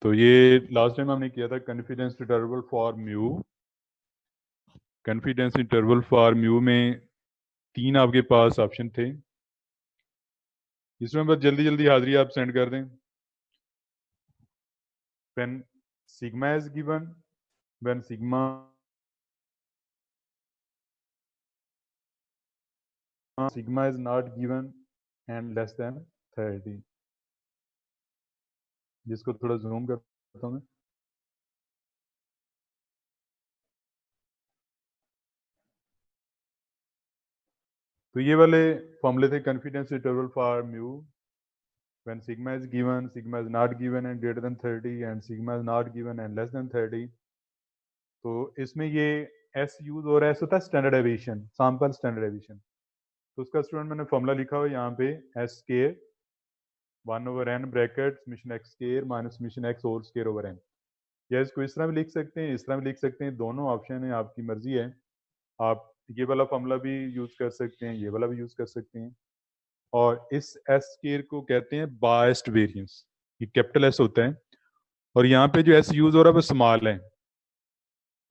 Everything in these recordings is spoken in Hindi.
तो ये लास्ट टाइम हमने किया था confidence interval for mu. Confidence interval for mu में 3 आपके पास ऑप्शन थे। इसमें बस जल्दी जल्दी हाजिरी आप सेंड कर दें। when sigma is given, when sigma is not given and less than 30। जिसको थोड़ा जूम करता हूँ मैं। तो ये वाले फॉर्मूले थे confidence interval for mu when sigma is given, sigma is not given and greater than 30 and sigma is not given and less than 30। तो इसमें ये एस यूज हो रहा है, होता है standard deviation, sample standard deviation. तो उसका स्टूडेंट मैंने फॉर्मूला लिखा हुआ है यहाँ पे, s square 1/n bracket summation x square minus summation x whole square over n. या इसको इस तरह भी लिख सकते हैं, इस तरह भी लिख सकते हैं, दोनों ऑप्शन है, आपकी मर्जी है। आप ये वाला फॉर्मूला भी यूज कर सकते हैं, ये वाला भी यूज कर सकते हैं। और इस एस स्केयर को कहते हैं बायस्ड वेरिएंस, ये कैपिटल एस होता है। और यहाँ पे जो एस यूज हो रहा है वो स्मॉल है।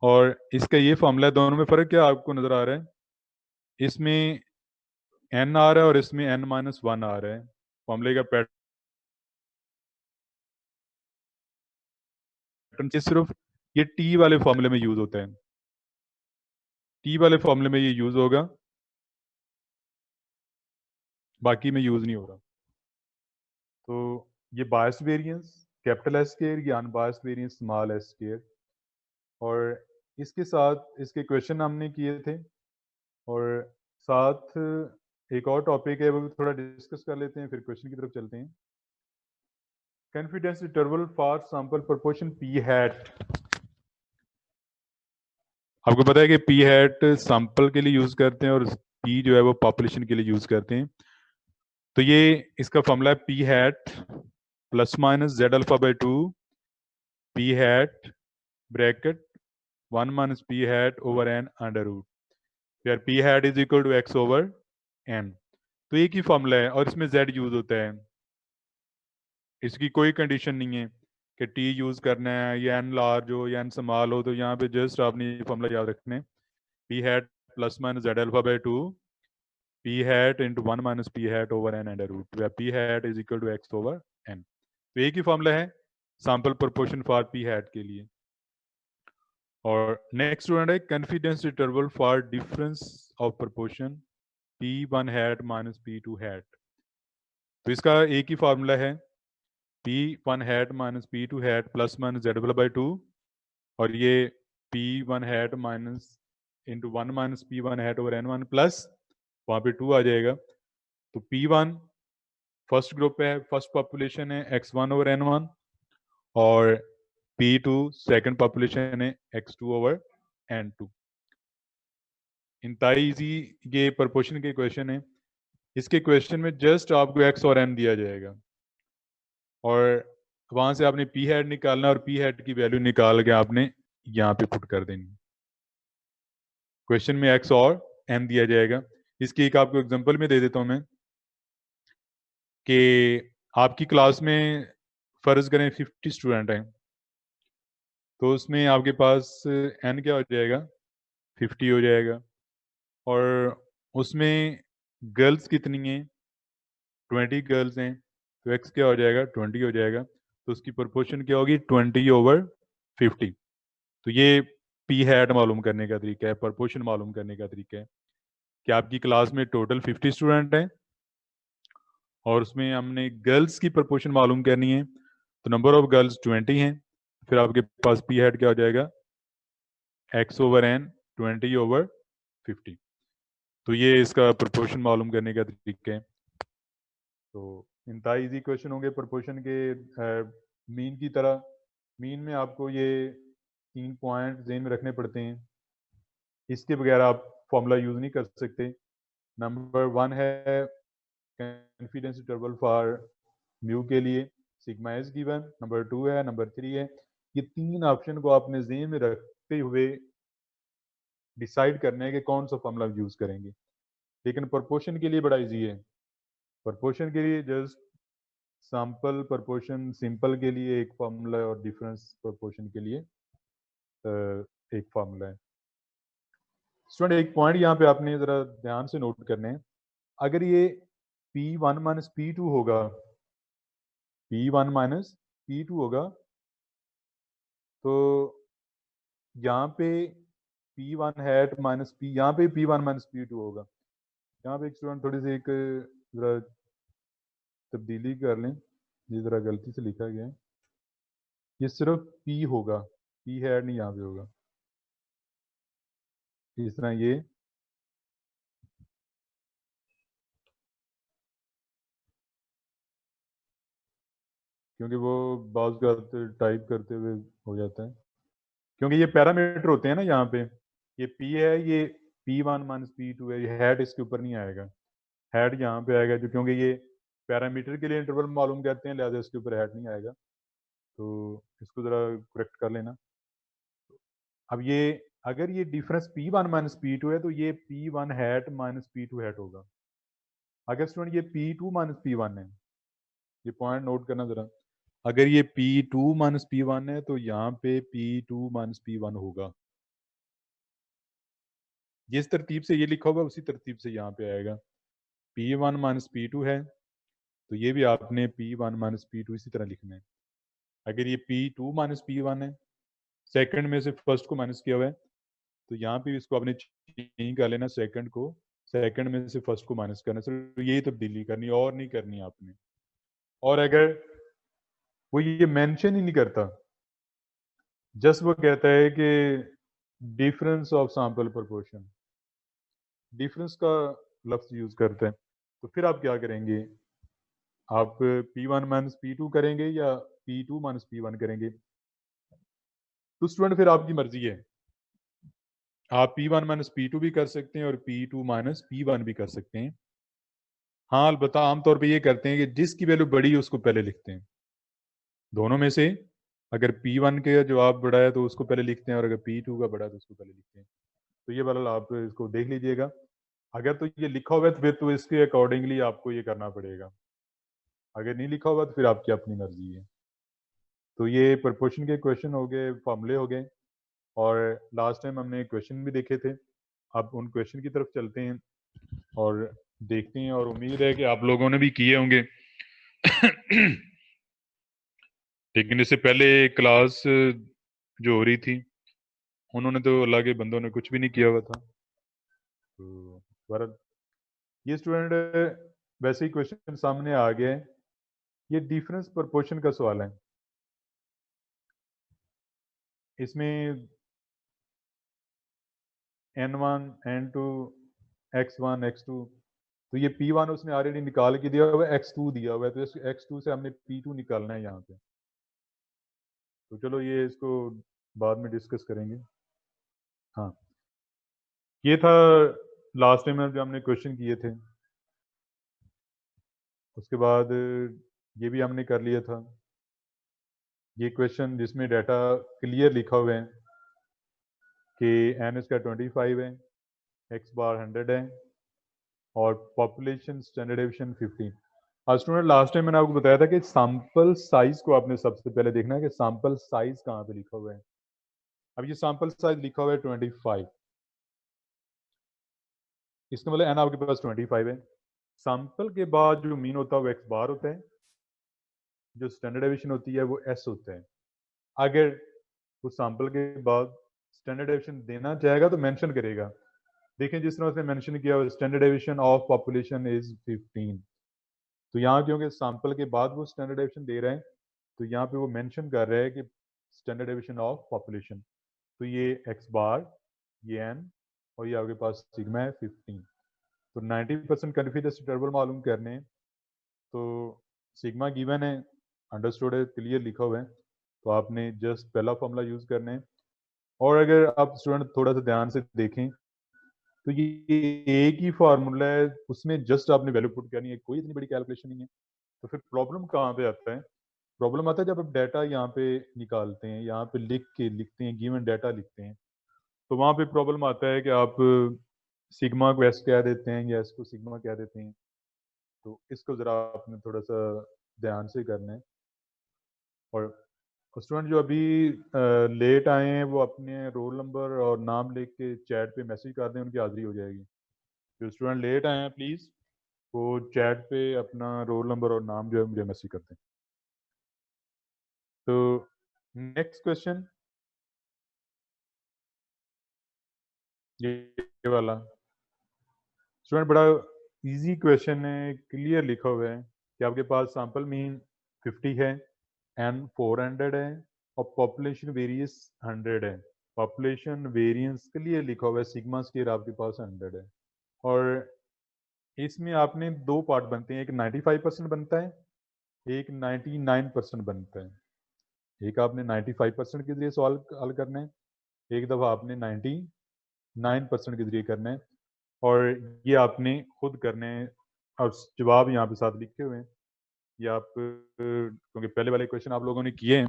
और इसका ये फॉर्मूला, दोनों में फर्क क्या आपको नजर आ रहा है? इसमें एन आ रहा है और इसमें n-1 आ रहा है। फॉर्मूले का पैटर्न सिर्फ ये टी वाले फॉर्मूले में यूज होता है, टी वाले फॉर्मूले में ये यूज होगा, बाकी में यूज नहीं हो रहा। तो ये biased variance capital S square, ये unbiased variance small S square. और इसके साथ इसके क्वेश्चन हमने किए थे, और साथ एक और टॉपिक है वो भी थोड़ा डिस्कस कर लेते हैं, फिर क्वेश्चन की तरफ चलते हैं। Confidence interval for sample proportion P hat. आपको पता है कि पी हैट सैंपल के लिए यूज करते हैं और पी जो है वो पॉपुलेशन के लिए यूज करते हैं। तो ये इसका फॉर्मूला है P hat plus minus Z alpha by 2 P hat bracket 1 minus P hat over N under root, फिर P hat is equal to X over N. तो एक ही फॉर्मूला है और इसमें जेड यूज होता है। इसकी कोई कंडीशन नहीं है कि टी यूज करना है या एन लार्ज हो या एन स्मॉल हो। तो यहाँ पे जस्ट आपने ये फॉर्मूला याद रखना है, P hat plus minus Z alpha by 2 p hat into 1 minus p hat over n under root, where p hat is equal to x over n। तो एक ही फॉर्मूला है sample proportion for p hat के लिए। और नेक्स्ट स्टूडेंट है confidence interval for difference of proportion p1 hat minus p2 hat। तो इसका एक ही फॉर्मूला है p1 hat minus p2 hat plus minus Z by 2, और ये p1 hat minus into 1 minus p1 hat over n1 plus वहाँ पे 2 आ जाएगा। तो p1 फर्स्ट ग्रुप है, फर्स्ट पॉपुलेशन है x1 ओवर n1, और p2 सेकंड पॉपुलेशन है x2 ओवर n2। इंतहाई इजी ये प्रोपोर्शन के क्वेश्चन है। इसके क्वेश्चन में जस्ट आपको x और n दिया जाएगा और वहां से आपने p हैट निकालना और p हैट की वैल्यू निकाल के आपने यहाँ पे पुट कर देनी। क्वेश्चन में x और n दिया जाएगा। इसकी एक आपको एग्जांपल में दे देता हूं मैं कि आपकी क्लास में फर्ज करें 50 स्टूडेंट हैं, तो उसमें आपके पास n क्या हो जाएगा, 50 हो जाएगा। और उसमें गर्ल्स कितनी हैं, 20 गर्ल्स हैं, तो x क्या हो जाएगा, 20 हो जाएगा। तो उसकी प्रोपोर्शन क्या होगी, 20 ओवर 50। तो ये p हैट मालूम करने का तरीका है, प्रोपोर्शन मालूम करने का तरीका है कि आपकी क्लास में टोटल 50 स्टूडेंट हैं और उसमें हमने गर्ल्स की प्रोपोर्शन मालूम करनी है। तो नंबर ऑफ गर्ल्स 20 हैं, फिर आपके पास p हैट क्या हो जाएगा, x ओवर n 20 ओवर 50। तो ये इसका प्रोपोर्शन मालूम करने का तरीका है। तो इंतहाई इजी क्वेश्चन होंगे प्रोपोर्शन के मीन की तरह। मीन में आपको ये 3 पॉइंट जेन में रखने पड़ते हैं, इसके बगैर आप फॉर्मूला यूज नहीं कर सकते। नंबर 1 है कॉन्फिडेंस इंटरवल फॉर म्यू के लिए सिग्मा इज गिवन, नंबर 2 है, नंबर 3 है। ये 3 ऑप्शन को आपने जेन में रखते हुए डिसाइड करना है कि कौन सा फॉर्मूला यूज करेंगे। लेकिन प्रोपोर्शन के लिए बड़ा इजी है। प्रोपोर्शन के लिए जस्ट सैंपल प्रोपोर्शन सिंपल के लिए एक फार्मूला है और डिफरेंस प्रोपोर्शन के लिए एक फार्मूला है। स्टूडेंट एक पॉइंट यहाँ पे आपने ज़रा ध्यान से नोट करने हैं। अगर ये P1 माइनस P2 होगा, P1 माइनस P2 होगा, तो यहाँ पे P1 हैट माइनस P, यहाँ पे P1 माइनस P2 होगा। यहाँ पे एक स्टूडेंट थोड़ी सी एक ज़रा तब्दीली कर लें, ये ज़रा गलती से लिखा गया है, ये सिर्फ P होगा, P हैट नहीं यहाँ पे होगा। इस तरह ये क्योंकि वो बाज़ टाइप करते हुए हो जाता है, क्योंकि ये पैरामीटर होते हैं ना यहाँ पे, ये P है, ये P1 माइनस P2 है, ये हैट इसके ऊपर नहीं आएगा, हैट यहाँ पे आएगा जो, क्योंकि ये पैरामीटर के लिए इंटरवल मालूम करते हैं, लिहाजा इसके ऊपर हैट नहीं आएगा। तो इसको ज़रा करेक्ट कर लेना। अब ये अगर ये डिफरेंस P1 माइनस P2 है तो ये P1 hat minus P2 hat होगा। अगर स्टूडेंट ये P2 माइनस P1 है, ये पॉइंट नोट करना ज़रा, अगर ये P2 माइनस P1 है तो यहाँ पे P2 माइनस P1 होगा। जिस तरतीब से ये लिखा होगा उसी तरतीब से यहाँ पे आएगा। P1 माइनस P2 है तो ये भी आपने P1 माइनस P2 इसी तरह लिखना है। अगर ये P2 माइनस P1 है, सेकंड में से फर्स्ट को माइनस किया हुआ है, तो यहाँ पे इसको आपने चेंज कर लेना, सेकंड को सेकंड में से फर्स्ट को माइनस करना। सिर्फ यही तब्दीली करनी और नहीं करनी आपने। और अगर वो ये मेंशन ही नहीं करता, जस्ट वो कहता है कि difference of sample proportion, difference का लफ्ज यूज करते हैं, तो फिर आप क्या करेंगे, आप P1 माइनस P2 करेंगे या P2 माइनस P1 करेंगे? तो स्टूडेंट फिर आपकी मर्जी है, आप P1 माइनस P2 भी कर सकते हैं और P2 माइनस P1 भी कर सकते हैं। हाँ अलबत्ता आमतौर पे ये करते हैं कि जिसकी वैल्यू बड़ी है उसको पहले लिखते हैं। दोनों में से अगर P1 के जवाब बड़ा है तो उसको पहले लिखते हैं, और अगर P2 का बड़ा है तो उसको पहले लिखते हैं। तो ये वाला आप इसको देख लीजिएगा। अगर तो ये लिखा हुआ है तो फिर तो इसके अकॉर्डिंगली आपको ये करना पड़ेगा, अगर नहीं लिखा हुआ तो फिर आपकी अपनी मर्जी है। तो ये प्रोपोर्शन के क्वेश्चन हो गए, फॉर्मूले हो गए, और लास्ट टाइम हमने क्वेश्चन भी देखे थे। अब उन क्वेश्चन की तरफ चलते हैं और देखते हैं, और उम्मीद है कि आप लोगों ने भी किए होंगे। लेकिन इससे पहले क्लास जो हो रही थी उन्होंने तो अल्लाह के बंदों ने कुछ भी नहीं किया हुआ था। तो बहरहाल ये स्टूडेंट वैसे ही क्वेश्चन सामने आ गया है। ये डिफरेंस प्रोपोर्शन का सवाल है। इसमें n1 n2 x1 x2, तो ये P1 उसने ऑलरेडी निकाल के दिया हुआ है, x2 दिया हुआ है, तो इस x2 से हमने P2 निकालना है यहाँ पे। तो चलो ये इसको बाद में डिस्कस करेंगे। हाँ ये था लास्ट टाइम जो हमने क्वेश्चन किए थे, उसके बाद ये भी हमने कर लिया था। ये क्वेश्चन जिसमें डाटा क्लियर लिखा हुआ है कि n इसका 25 है, x बार 100 है, और पॉपुलेशन स्टैंडर्ड डेविएशन 15। आज स्टूडेंट लास्ट टाइम मैंने आपको बताया था कि सैंपल साइज को आपने सबसे पहले देखना है कि सैंपल साइज कहाँ पे लिखा हुआ है। अब ये सैंपल साइज लिखा हुआ है 25, इसका मतलब n आपके पास 25 है। सैंपल के बाद जो मीन होता है वो x बार होता है, जो स्टैंडर्ड डेविएशन होती है वो s होता है। अगर वो सैंपल के बाद स्टैंडर्ड डेविएशन देना चाहेगा तो मेंशन करेगा। देखें जिस तरह उसने मेंशन किया हुआ standard deviation of population is 15, तो यहाँ क्योंकि सैंपल के बाद वो स्टैंडर्ड डेविएशन दे रहे हैं तो यहाँ पे वो मेंशन कर रहे हैं कि स्टैंडर्ड डेविएशन ऑफ पॉपुलेशन, तो ये x बार, ये n, और ये आपके पास सिग्मा है 15। तो 90% कॉन्फिडेंस इंटरवल मालूम करने हैं, तो सिग्मा गिवन है, अंडरस्टूड है, क्लियर लिखा हुआ है, तो आपने जस्ट पहला फॉर्मूला यूज करना है। और अगर आप स्टूडेंट थोड़ा सा ध्यान से देखें तो ये एक ही फार्मूला है, उसमें जस्ट आपने वैल्यू पुट करनी है, कोई इतनी बड़ी कैलकुलेशन नहीं है। तो फिर प्रॉब्लम कहाँ पे आता है? प्रॉब्लम आता है जब आप डाटा यहाँ पे निकालते हैं, यहाँ पे लिखते हैं, गिवन डाटा लिखते हैं, तो वहाँ पे प्रॉब्लम आता है कि आप सिग्मा को एस कह देते हैं या एस को सिग्मा कह देते हैं। तो इसको ज़रा आपने थोड़ा सा ध्यान से करना है। और स्टूडेंट जो अभी लेट आए हैं वो अपने रोल नंबर और नाम लिख के चैट पे मैसेज कर दें, उनकी हाजिरी हो जाएगी। जो स्टूडेंट लेट आए हैं प्लीज़ वो चैट पे अपना रोल नंबर और नाम जो है मुझे मैसेज कर दें। तो नेक्स्ट क्वेश्चन ये वाला स्टूडेंट बड़ा इजी क्वेश्चन है, क्लियर लिखा हुआ है कि आपके पास सैंपल मीन 50 है, एन 400 है और पॉपुलेशन वेरियंस 100 है। पॉपुलेशन वेरियंस क्लियर लिखा हुआ है, सिग्मा स्क्वायर आपके पास 100 है। और इसमें आपने दो पार्ट बनते हैं, एक 95% बनता है, एक 99% बनता है। एक आपने 95% के जरिए सवाल हल करना है, एक दफ़ा आपने 99% के जरिए करना है। और ये आपने खुद करने हैं और जवाब यहाँ पे साथ लिखे हुए हैं। ये आप क्योंकि पहले वाले क्वेश्चन आप लोगों ने किए हैं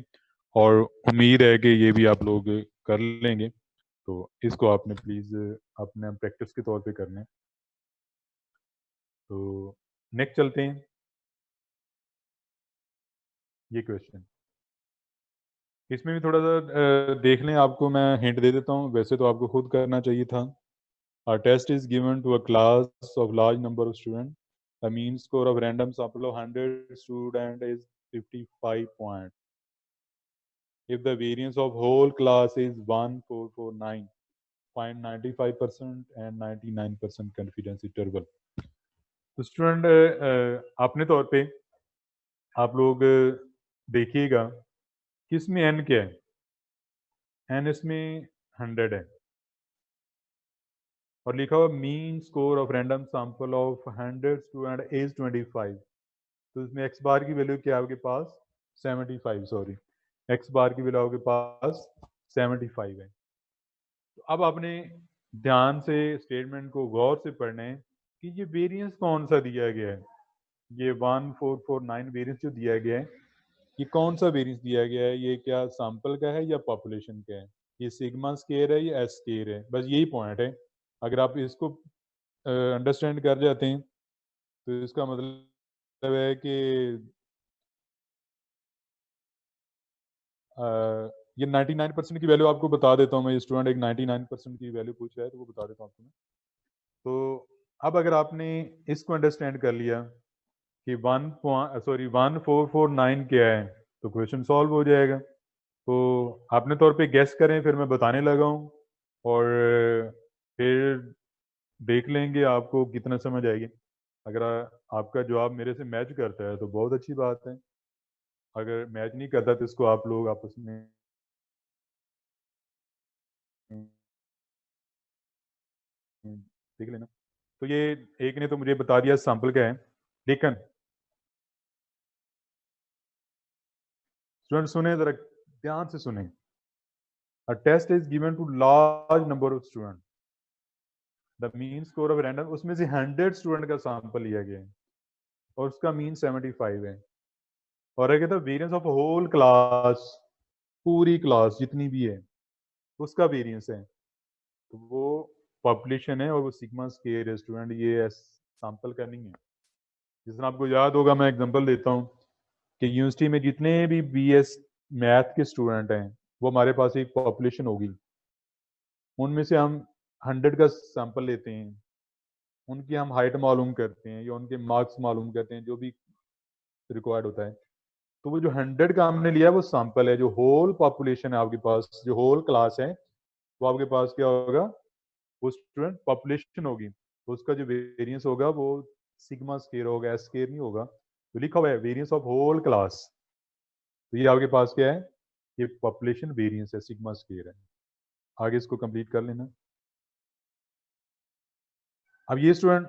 और उम्मीद है कि ये भी आप लोग कर लेंगे, तो इसको आपने प्लीज़ अपने प्रैक्टिस के तौर पे करना है। तो नेक्स्ट चलते हैं, ये क्वेश्चन इसमें भी थोड़ा सा देख लें, आपको मैं हिंट दे देता हूँ, वैसे तो आपको खुद करना चाहिए था। A test is given to a class of large number of students. The mean score of random sample of 100 student is 55 points. If the variance of whole class is 1449, find 95% and 99% confidence interval. तो स्टूडेंट अपने तौर पे आप लोग देखिएगा किसमें एन क्या है, एन इसमें 100 है और लिखा हुआ mean score of random sample of 100 student is 25। तो इसमें एक्स बार की वैल्यू क्या है आपके पास 75, सॉरी एक्स बार की वैल्यू आपके पास 75 है। तो अब आपने ध्यान से स्टेटमेंट को गौर से पढ़ना है कि ये वेरिएंस कौन सा दिया गया है। ये 1449 वेरिएंस जो दिया गया है, ये कौन सा वेरिएंस दिया गया है, ये क्या सैंपल का है या पॉपुलेशन का है, ये सिग्मा स्केयर है या एस स्केयर है, बस यही पॉइंट है। अगर आप इसको अंडरस्टैंड कर जाते हैं तो इसका मतलब है कि ये 99% की वैल्यू आपको बता देता हूँ मैं। ये स्टूडेंट एक 99% की वैल्यू पूछ रहा है तो वो बता देता हूँ आपको मैं। तो अब अगर आपने इसको अंडरस्टैंड कर लिया कि 1449 क्या है तो क्वेश्चन सॉल्व हो जाएगा। तो अपने तौर पे गेस करें, फिर मैं बताने लगा हूँ और फिर देख लेंगे आपको कितना समझ आएगी। अगर आपका जवाब मेरे से मैच करता है तो बहुत अच्छी बात है, अगर मैच नहीं करता तो इसको आप लोग आपस में देख लेना। तो ये एक ने तो मुझे बता दिया सैंपल क्या है, लेकिन स्टूडेंट सुने जरा ध्यान से सुने। A test is given to large number of student, the mean score of random, उसमें से 100 स्टूडेंट का सैंपल लिया गया है और उसका मीन 75 है। और है कहता वेरियंस ऑफ होल क्लास, पूरी क्लास जितनी भी है उसका वेरियंस है, तो वो पॉपुलेशन है और वो सिग्मा स्केयर है स्टूडेंट, ये सैंपल का नहीं है। जिस तरह आपको याद होगा, मैं एग्जांपल देता हूँ कि यूनिवर्सिटी में जितने भी बीएस मैथ के स्टूडेंट हैं वो हमारे पास एक पॉपुलेशन होगी, उनमें से हम 100 का सैंपल लेते हैं, उनकी हम हाइट मालूम करते हैं या उनके मार्क्स मालूम करते हैं, जो भी रिक्वायर्ड होता है। तो वो जो 100 का हमने लिया है वो सैंपल है। जो होल पॉपुलेशन है आपके पास, जो होल क्लास है, वो आपके पास क्या होगा, वो स्टूडेंट पॉपुलेशन होगी, तो उसका जो वेरिएंस होगा वो सिग्मा स्केयर होगा, एस स्केयर नहीं होगा। तो लिखा हुआ है वेरिएंस ऑफ होल क्लास, तो ये आपके पास क्या है, ये पॉपुलेशन वेरिएंस है, सिग्मा स्केयर है। आगे इसको कंप्लीट कर लेना। अब ये स्टूडेंट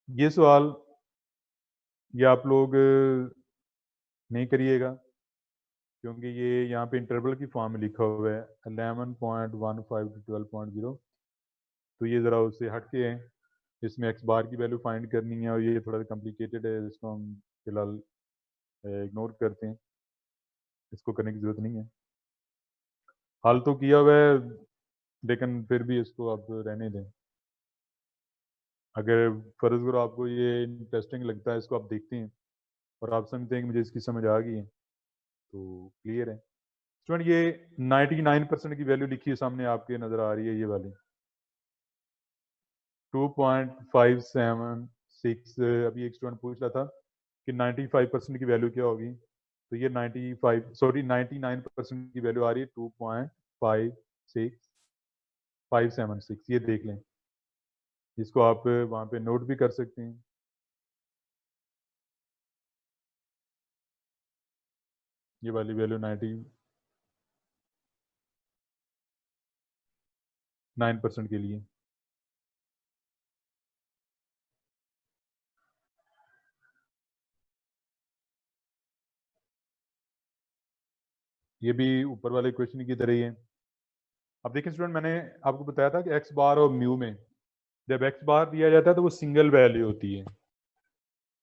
ये सवाल ये आप लोग नहीं करिएगा क्योंकि ये यहाँ पे इंटरवल की फॉर्म में लिखा हुआ है 11.15 to 12.0, तो ये ज़रा उससे हट के है। इसमें एक्स बार की वैल्यू फाइंड करनी है और ये थोड़ा कॉम्प्लिकेटेड है, इसको हम फिलहाल इग्नोर करते हैं, इसको करने की ज़रूरत नहीं है। हल तो किया हुआ है लेकिन फिर भी इसको आप रहने दें। अगर फर्ज करो आपको ये इंटरेस्टिंग लगता है, इसको आप देखते हैं और आप समझते हैं कि मुझे इसकी समझ आ गई है तो क्लियर है। स्टूडेंट ये 99% की वैल्यू लिखी है सामने आपके नज़र आ रही है, ये वाली 2.576। अभी एक स्टूडेंट पूछ रहा था कि 95% की वैल्यू क्या होगी, तो ये 99% की वैल्यू आ रही है 2.56576। ये देख लें, इसको आप वहाँ पे नोट भी कर सकते हैं। ये वाली वैल्यू 99% के लिए। ये भी ऊपर वाले क्वेश्चन की तरह ही है। अब देखिए स्टूडेंट, मैंने आपको बताया था कि एक्स बार और म्यू में जब एक्स बार दिया जाता है तो वो सिंगल वैल्यू होती है,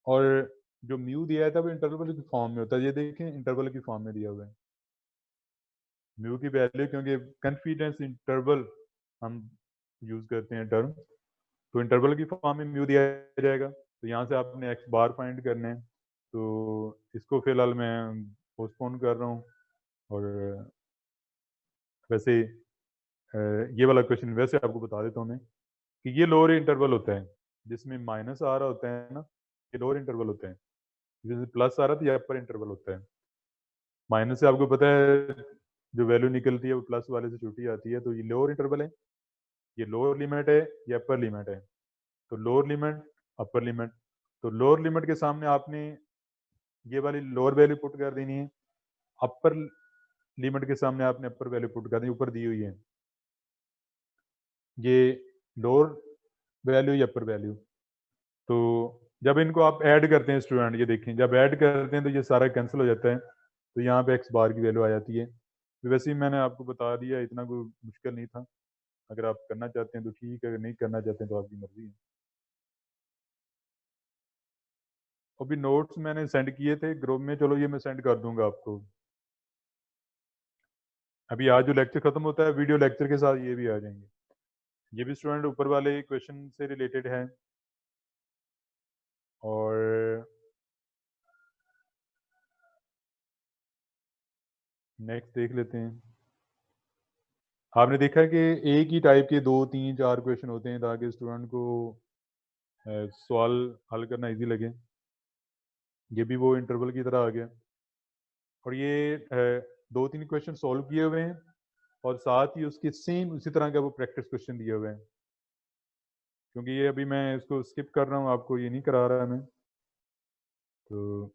और जो म्यू दिया जाता है वो इंटरवल की फॉर्म में होता है। ये देखें, इंटरवल की फॉर्म में दिया हुआ है म्यू की वैल्यू, क्योंकि कॉन्फिडेंस इंटरवल हम यूज करते हैं टर्म, तो इंटरवल की फॉर्म में म्यू दिया जाएगा। तो यहाँ से आपने एक्स बार फाइंड करने हैं, तो इसको फिलहाल मैं पोस्टपोन कर रहा हूँ। और वैसे ये वाला क्वेश्चन वैसे आपको बता देता हूँ मैं कि ये लोअर इंटरवल होता है जिसमें माइनस आ रहा होता है ना, ये लोअर इंटरवल होता है। जैसे प्लस आ रहा था, ये अपर इंटरवल होता है। माइनस से आपको पता है जो वैल्यू निकलती है वो प्लस वाले से छोटी आती है, तो ये लोअर इंटरवल है, ये लोअर लिमिट है, ये अपर लिमिट है। तो लोअर लिमिट, अपर लिमिट, तो लोअर लिमिट के सामने आपने ये वाली लोअर वैल्यू पुट कर देनी है, अपर लिमिट के सामने आपने अपर वैल्यू पुट कर देनी, ऊपर दी हुई है ये लोअर वैल्यू या अपर वैल्यू। तो जब इनको आप ऐड करते हैं स्टूडेंट, ये देखें जब ऐड करते हैं तो ये सारा कैंसिल हो जाता है, तो यहाँ पे एक्स बार की वैल्यू आ जाती है। तो वैसे ही मैंने आपको बता दिया, इतना कोई मुश्किल नहीं था। अगर आप करना चाहते हैं तो ठीक है, अगर नहीं करना चाहते हैं तो आपकी मर्जी है। अभी नोट्स मैंने सेंड किए थे ग्रुप में, चलो ये मैं सेंड कर दूंगा आपको। अभी आज जो लेक्चर खत्म होता है वीडियो लेक्चर के साथ ये भी आ जाएंगे। ये भी स्टूडेंट ऊपर वाले क्वेश्चन से रिलेटेड है। और नेक्स्ट देख लेते हैं। आपने देखा कि एक ही टाइप के 2 3 4 क्वेश्चन होते हैं ताकि स्टूडेंट को सवाल हल करना इजी लगे। ये भी वो इंटरवल की तरह आ गया, और ये 2 3 क्वेश्चन सॉल्व किए हुए हैं, और साथ ही उसके सेम उसी तरह का वो प्रैक्टिस क्वेश्चन दिए हुए हैं। क्योंकि ये अभी मैं इसको स्किप कर रहा हूँ, आपको ये नहीं करा रहा मैं, तो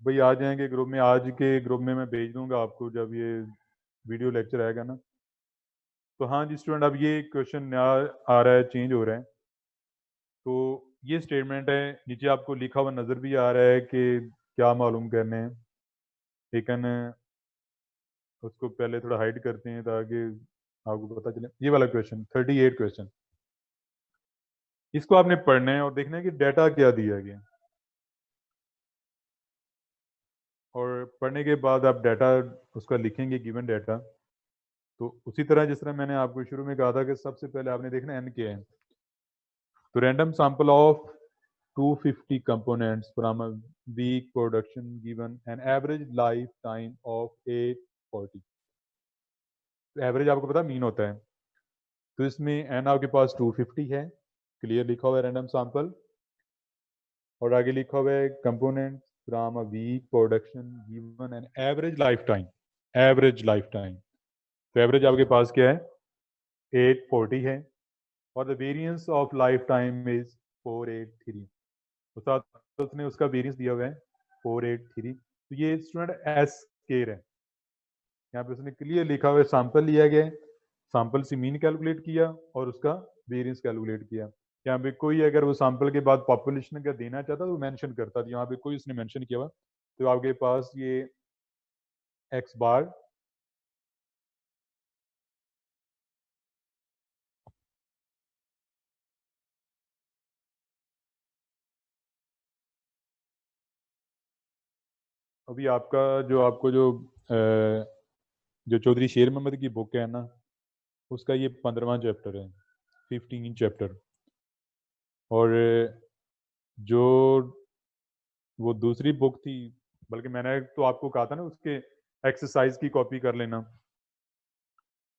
भाई आ जाएंगे ग्रुप में। आज के ग्रुप में मैं भेज दूंगा आपको जब ये वीडियो लेक्चर आएगा ना। तो हाँ जी स्टूडेंट, अब ये क्वेश्चन नया आ रहा है, चेंज हो रहा है। तो ये स्टेटमेंट है, नीचे आपको लिखा हुआ नज़र भी आ रहा है कि क्या मालूम करने हैं, लेकिन उसको पहले थोड़ा हाइड करते हैं ताकि आपको पता चले। ये वाला क्वेश्चन 38 क्वेश्चन, इसको आपने पढ़ना है और देखना है कि डाटा क्या दिया गया, और पढ़ने के बाद आप डाटा उसका लिखेंगे, गिवन डाटा। तो उसी तरह जिस तरह मैंने आपको शुरू में कहा था कि सबसे पहले आपने देखना एन क्या है। तो random sample of 250 components from a week production given an average lifetime of 840। तो एवरेज आपको पता मीन होता है, तो इसमें एन आपके पास 250 है, क्लियर लिखा हुआ है रैंडम सैंपल, और आगे लिखा हुआ है component from a week production given an average life time. Average life time, तो एवरेज आपके पास क्या है 840 है, और the variance of life time is 483। तो साथ उसने उसका वेरिएंस दिया हुआ है 483। तो ये स्टूडेंट एस केयर है, यहाँ पे उसने क्लियर लिखा हुआ है सैंपल लिया गया है, सैंपल से मीन कैलकुलेट किया और उसका वेरिएंस कैलकुलेट किया। यहाँ पे कोई अगर वो सैंपल के बाद पॉपुलेशन का देना चाहता तो वो मेंशन करता था, यहाँ पे कोई उसने मेंशन किया हुआ, तो आपके पास ये एक्स बार अभी आपका जो आपको जो चौधरी शेर मोहम्मद की बुक है ना, उसका ये 15वां चैप्टर है, 15 चैप्टर। और जो वो दूसरी बुक थी, बल्कि मैंने तो आपको कहा था ना उसके एक्सरसाइज की कॉपी कर लेना।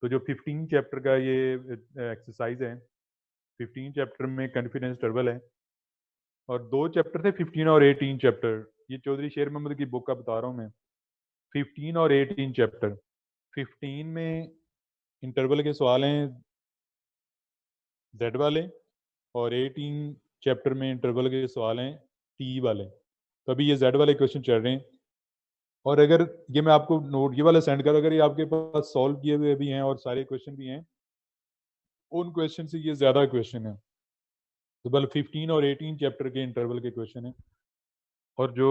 तो जो 15 चैप्टर का ये एक्सरसाइज है, 15 चैप्टर में कॉन्फिडेंस इंटरवल है, और 2 चैप्टर थे 15 और 18 चैप्टर। ये चौधरी शेर मोहम्मद की बुक का बता रहा हूँ मैं। 15 और 18 चैप्टर। 15 में इंटरवल के सवाल हैं जेड वाले, और 18 चैप्टर में इंटरवल के सवाल हैं टी वाले। तो अभी ये जेड वाले क्वेश्चन चल रहे हैं, और अगर ये मैं आपको नोट ये वाला सेंड करूँ, अगर ये आपके पास सॉल्व किए हुए भी हैं और सारे क्वेश्चन भी हैं, उन क्वेश्चन से ये ज़्यादा क्वेश्चन है। तो बल 15 और 18 चैप्टर के इंटरवल के क्वेश्चन है। और जो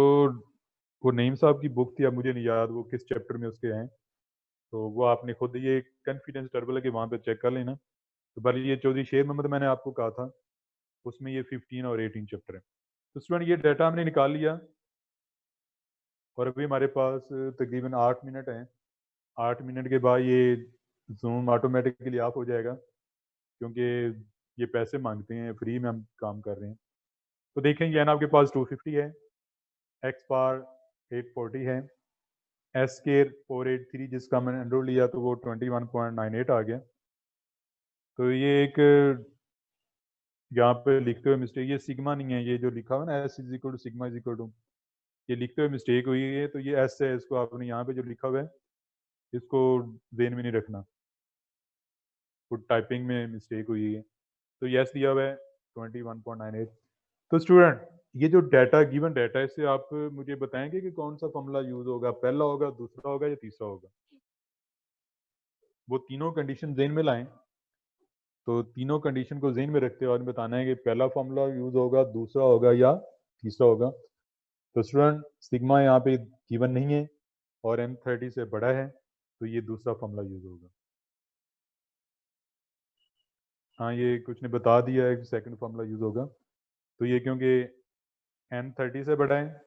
वो नईम साहब की बुक थी, अब मुझे नहीं याद वो किस चैप्टर में उसके हैं, तो वो आपने खुद ये कॉन्फिडेंस इंटरवल के वहाँ पे चेक कर लेना। तो बल ये चौधरी शेर मोहम्मद मैंने आपको कहा था, उसमें ये 15 और 18 चैप्टर है। तो स्टूडेंट ये डाटा हमने निकाल लिया, और अभी हमारे पास तकरीबन 8 मिनट हैं। 8 मिनट के बाद ये जूम ऑटोमेटिकली ऑफ हो जाएगा, क्योंकि ये पैसे मांगते हैं, फ्री में हम काम कर रहे हैं। तो देखें ये ना आपके पास 250 है, एक्स बार 840 है, एस केयर 483 जिसका मैंने अंडर लिया तो वो 21.98 आ गया। तो ये एक यहाँ पे लिखते हुए मिस्टेक, ये सिग्मा नहीं है, ये जो लिखा हुआ ना s is equal to sigma is equal to, ये लिखते हुए मिस्टेक हुई है। तो ये एस है, इसको आपने यहाँ पे जो लिखा हुआ है इसको जेन में नहीं रखना, तो टाइपिंग में मिस्टेक हुई है। तो यस दिया हुआ है 21.98। तो स्टूडेंट ये जो डाटा गिवन डाटा है, इससे आप मुझे बताएंगे कि कौन सा फॉर्मूला यूज होगा, पहला होगा, दूसरा होगा या तीसरा होगा। वो तीनों कंडीशन जेन में लाएं। तो तीनों कंडीशन को जेन में रखते हुए और बताना है कि पहला फॉर्मूला यूज होगा, दूसरा होगा या तीसरा होगा। तो स्टूडेंट सिग्मा यहाँ पे गिवन नहीं है और M30 से बड़ा है, तो ये दूसरा फॉर्मूला यूज होगा। हाँ ये कुछ ने बता दिया है कि सेकंड फॉर्मूला यूज होगा। तो ये क्योंकि M30 से बड़ा है,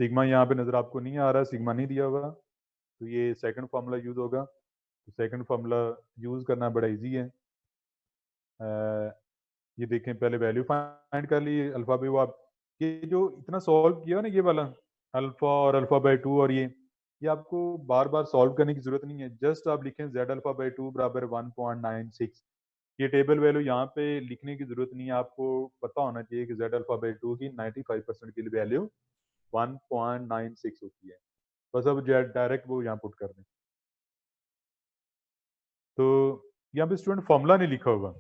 सिग्मा यहाँ पे नज़र आपको नहीं आ रहा, सिग्मा नहीं दिया हुआ, तो ये सेकंड फार्मूला यूज़ होगा। तो सेकंड फार्मूला यूज़ करना बड़ा इजी है। ये देखें, पहले वैल्यू फाइंड कर ली अल्फ़ा बाई, वो आप ये जो इतना सॉल्व किया ना ये वाला अल्फ़ा और अल्फ़ा बाई 2, और ये आपको बार बार सॉल्व करने की ज़रूरत नहीं है। जस्ट आप लिखें जेड अल्फ़ा बाई 2 बराबर 1.96। ये टेबल वैल्यू यहाँ पे लिखने की ज़रूरत नहीं है, आपको पता होना चाहिए कि जेड अल्फ़ा बाई 2 की 95% की वैल्यू 1.96 होती है। बस अब डायरेक्ट वो यहाँ पुट कर दें। तो यहाँ पे स्टूडेंट फॉर्मूला नहीं लिखा होगा,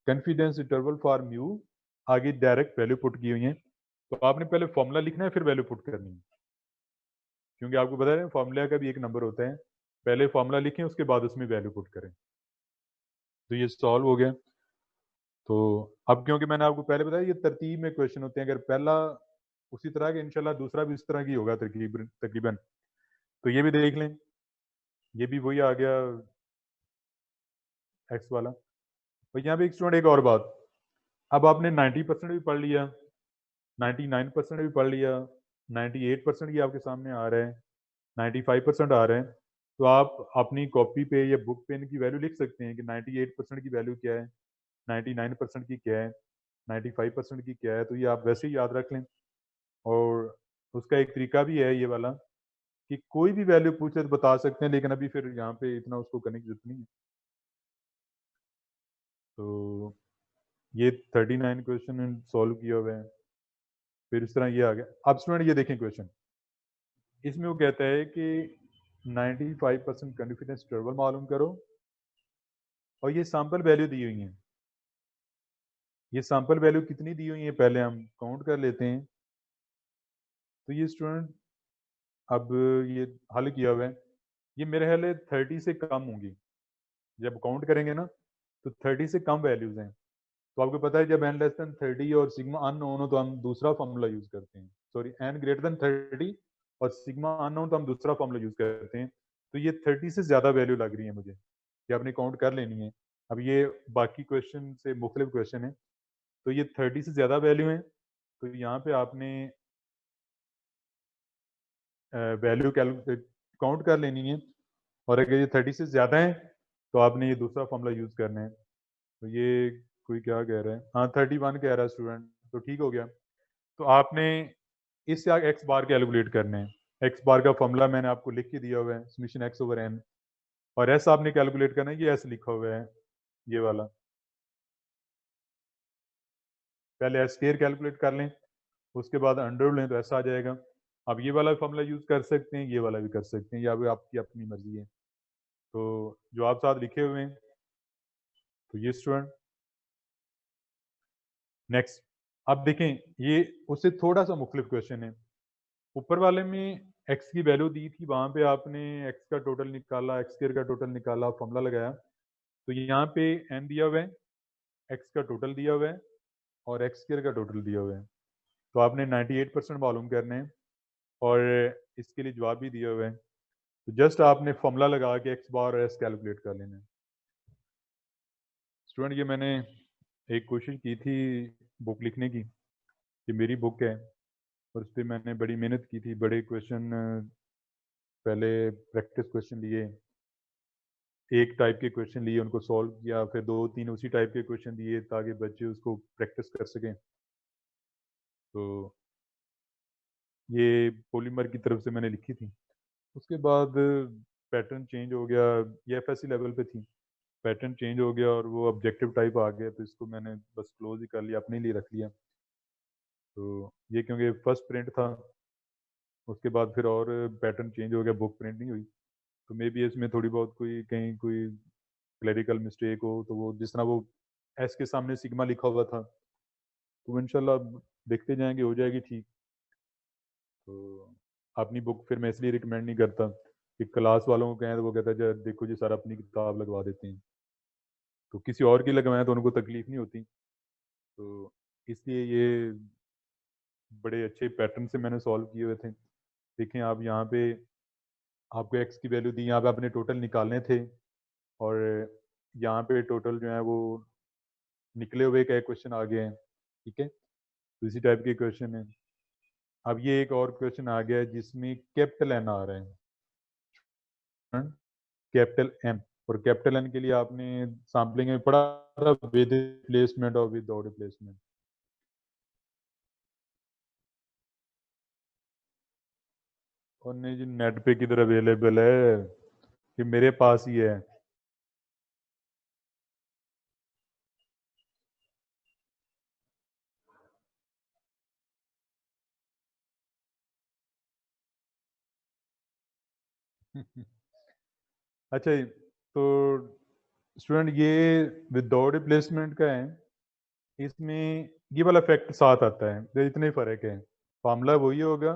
कॉन्फिडेंस इंटरवल फॉर म्यू, आगे डायरेक्ट वैल्यू पुट की हुई है। तो आपने पहले फॉर्मूला लिखना है फिर वैल्यू पुट करनी है, क्योंकि आपको बता रहे फॉर्मूला का भी एक नंबर होता है। पहले फॉर्मूला लिखें उसके बाद उसमें वैल्यू पुट करें। तो ये सॉल्व हो गया। तो अब क्योंकि मैंने आपको पहले बताया ये तरतीब में क्वेश्चन होते हैं, अगर पहला उसी तरह के इंशाल्लाह दूसरा भी उस तरह की होगा तकरीबन तकरीबन। तो ये भी देख लें, ये भी वही आ गया एक्स वाला। तो यहाँ पे एक स्टूडेंट एक और बात, अब आपने 90% भी पढ़ लिया, 99% भी पढ़ लिया, 98% ही आपके सामने आ रहा है, 95% आ रहा है, तो आप अपनी कॉपी पे या बुक पे इनकी वैल्यू लिख सकते हैं कि 98% की वैल्यू क्या है, 99% की क्या है, 95% की क्या है। तो ये आप वैसे ही याद रख लें। और उसका एक तरीका भी है ये वाला कि कोई भी वैल्यू पूछे तो बता सकते हैं, लेकिन अभी फिर यहाँ पे इतना उसको करने की जरूरत नहीं है। तो ये 39 क्वेश्चन सॉल्व किया हुआ है। फिर इस तरह ये आ गया। अब स्टूडेंट ये देखें क्वेश्चन, इसमें वो कहता है कि 95% कॉन्फिडेंस इंटरवल मालूम करो, और ये सैंपल वैल्यू दी हुई है। ये सैंपल वैल्यू कितनी दी हुई है पहले हम काउंट कर लेते हैं। तो ये स्टूडेंट अब ये हल किया हुआ है, ये मेरे ख्याल है 30 से कम होंगी। जब काउंट करेंगे ना तो 30 से कम वैल्यूज हैं। तो आपको पता है जब n लेस देन 30 और सिग्मा अननोन हो तो हम दूसरा फॉर्मूला यूज करते हैं, सॉरी n ग्रेटर देन 30 और सिग्मा अननोन तो हम दूसरा फॉर्मूला यूज करते हैं। तो ये 30 से ज्यादा वैल्यू लग रही है मुझे, ये आपने काउंट कर लेनी है। अब ये बाकी क्वेश्चन से मुख्तलिफ क्वेश्चन है, तो ये 30 से ज्यादा वैल्यू है, तो यहाँ पे आपने वैल्यू काउंट कर लेनी है। और अगर ये 30 से ज्यादा है तो आपने ये दूसरा फॉर्मूला यूज करना है। तो ये कोई क्या कह रहा है, हाँ 31 कह रहा है स्टूडेंट, तो ठीक हो गया। तो आपने इससे आगे एक्स बार कैलकुलेट करने हैं। एक्स बार का फॉर्मूला मैंने आपको लिख के दिया हुआ है, समेशन एक्स ओवर एन, और एस आपने कैलकुलेट करना है, ये एस लिखा हुआ है ये वाला। पहले एस स्क्वायर कैलकुलेट कर लें, उसके बाद अंडर लें तो ऐसा आ जाएगा। अब ये वाला फॉर्मूला यूज कर सकते हैं, ये वाला भी कर सकते हैं, या भी आपकी अपनी मर्जी है। तो जो आप साथ लिखे हुए हैं, तो ये स्टूडेंट नेक्स्ट। अब देखें, ये उससे थोड़ा सा मुख्तलिफ क्वेश्चन है। ऊपर वाले में एक्स की वैल्यू दी थी, वहां पे आपने एक्स का टोटल निकाला, एक्स स्क्वायर का टोटल निकाला, फॉर्मूला लगाया। तो यहाँ पे एन दिया हुआ है, एक्स का टोटल दिया हुआ है और एक्स स्क्वायर का टोटल दिया हुआ है। तो आपने 98% मालूम करने हैं और इसके लिए जवाब भी दिया हुआ है। तो जस्ट आपने फॉर्मूला लगा के एक्स बार और एस कैलकुलेट कर लेना है। स्टूडेंट, ये मैंने एक कोशिश की थी बुक लिखने की, कि मेरी बुक है और उस पर मैंने बड़ी मेहनत की थी। बड़े क्वेश्चन, पहले प्रैक्टिस क्वेश्चन लिए, एक टाइप के क्वेश्चन लिए, उनको सॉल्व किया, फिर 2-3 उसी टाइप के क्वेश्चन दिए ताकि बच्चे उसको प्रैक्टिस कर सकें। तो ये पॉलीमर की तरफ से मैंने लिखी थी। उसके बाद पैटर्न चेंज हो गया, ये एफएससी लेवल पे थी, पैटर्न चेंज हो गया और वो ऑब्जेक्टिव टाइप आ गया, तो इसको मैंने बस क्लोज ही कर लिया, अपने लिए रख लिया। तो ये क्योंकि फर्स्ट प्रिंट था, उसके बाद फिर और पैटर्न चेंज हो गया, बुक प्रिंट नहीं हुई। तो मे बी इसमें थोड़ी बहुत कोई कहीं कोई क्लरिकल मिस्टेक हो, तो वो जिस तरह वो एस के सामने सिग्मा लिखा हुआ था, तो इंशाल्लाह देखते जाएंगे, हो जाएगी ठीक। तो अपनी बुक फिर मैं इसलिए रिकमेंड नहीं करता कि क्लास वालों को कहें तो वो कहता है देखो जी सर अपनी किताब लगवा देते हैं, तो किसी और की लगवाएं तो उनको तकलीफ नहीं होती। तो इसलिए ये बड़े अच्छे पैटर्न से मैंने सॉल्व किए हुए थे। देखें आप यहाँ पे, आपको एक्स की वैल्यू दी, यहाँ पे आपने टोटल निकालने थे और यहाँ पे टोटल जो है वो निकले हुए का क्वेश्चन आ गए हैं। ठीक है, तो इसी टाइप के क्वेश्चन है। अब ये एक और क्वेश्चन आ गया है जिसमें कैपिटल एन आ रहा है, कैपिटल एन, और कैपिटल एन के लिए आपने सैम्पलिंग में पढ़ा था विद रिप्लेसमेंट और विदाउट रिप्लेसमेंट। और नहीं जी, नेट पे किधर अवेलेबल है, कि मेरे पास ही है। अच्छा जी, तो स्टूडेंट ये विदाउट रिप्लेसमेंट का है, इसमें ये वाला फैक्ट साथ आता है, तो इतने फर्क है। फार्मूला वही होगा,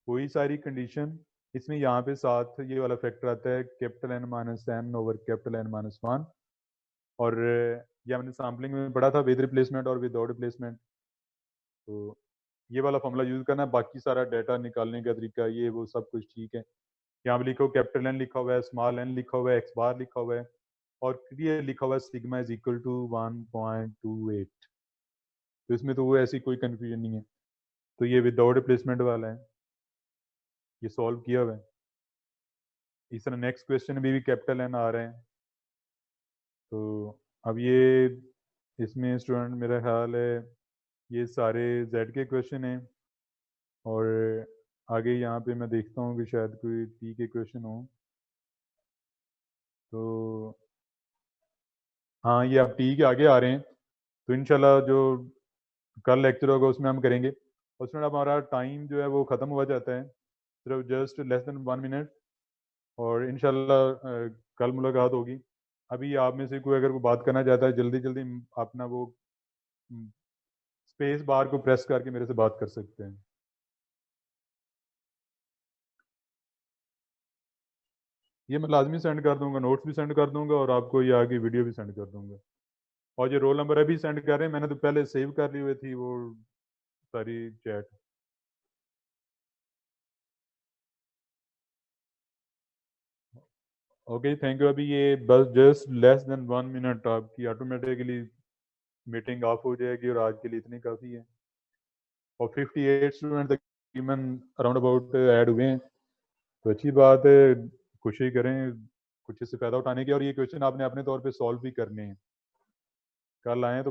वही सारी कंडीशन, इसमें यहाँ पे साथ ये वाला फैक्टर आता है, capital N minus n over capital N minus one. और ये हमने सैम्पलिंग में पढ़ा था विद रिप्लेसमेंट और विदाउट रिप्लेसमेंट। तो ये वाला फॉर्मूला यूज करना है, बाकी सारा डाटा निकालने का तरीका ये वो सब कुछ ठीक है। यहाँ पे लिखो कैपिटल एन लिखा हुआ है, स्मॉल एन लिखा हुआ है, एक्स बार लिखा हुआ है, और क्लियर लिखा हुआ है सिग्मा इज इक्वल टू 1.28। तो इसमें तो वो ऐसी कोई कंफ्यूजन नहीं है। तो ये विदाउट रिप्लेसमेंट वाला है, ये सॉल्व किया हुआ है। इस तरह नेक्स्ट क्वेश्चन भी कैपिटल एन आ रहे हैं। तो अब ये इसमें स्टूडेंट मेरा ख्याल है ये सारे जेड के क्वेश्चन हैं, और आगे यहाँ पे मैं देखता हूँ कि शायद कोई टी के क्वेश्चन हो। तो हाँ, ये अब टी के आगे आ रहे हैं, तो इंशाल्लाह जो कल लेक्चर होगा उसमें हम करेंगे। और उसमें हमारा टाइम जो है वो ख़त्म हुआ जाता है, सिर्फ जस्ट लेस देन 1 मिनट, और इंशाल्लाह कल मुलाकात होगी। अभी आप में से कोई अगर वो बात करना चाहता है, जल्दी जल्दी अपना वो स्पेस बार को प्रेस करके मेरे से बात कर सकते हैं। ये मैं लाजमी सेंड कर दूंगा, नोट्स भी सेंड कर दूंगा, और आपको ये आगे वीडियो भी सेंड कर दूंगा। और ये रोल नंबर अभी सेंड कर रहे हैं, मैंने तो पहले सेव कर ली हुई थी वो सारी चैट। Okay, thank you. अभी ये बस जस्ट लेस देन 1 मिनट आपकी ऑटोमेटिकली मीटिंग ऑफ हो जाएगी, और आज के लिए इतनी काफ़ी है। और 58 स्टूडेंट तकरीबन अराउंड अबाउट ऐड हुए हैं, तो अच्छी बात है, कोशिश करें कुछ इससे फ़ायदा उठाने की। और ये क्वेश्चन आपने अपने तौर पे सॉल्व भी करने हैं, कल आएँ तो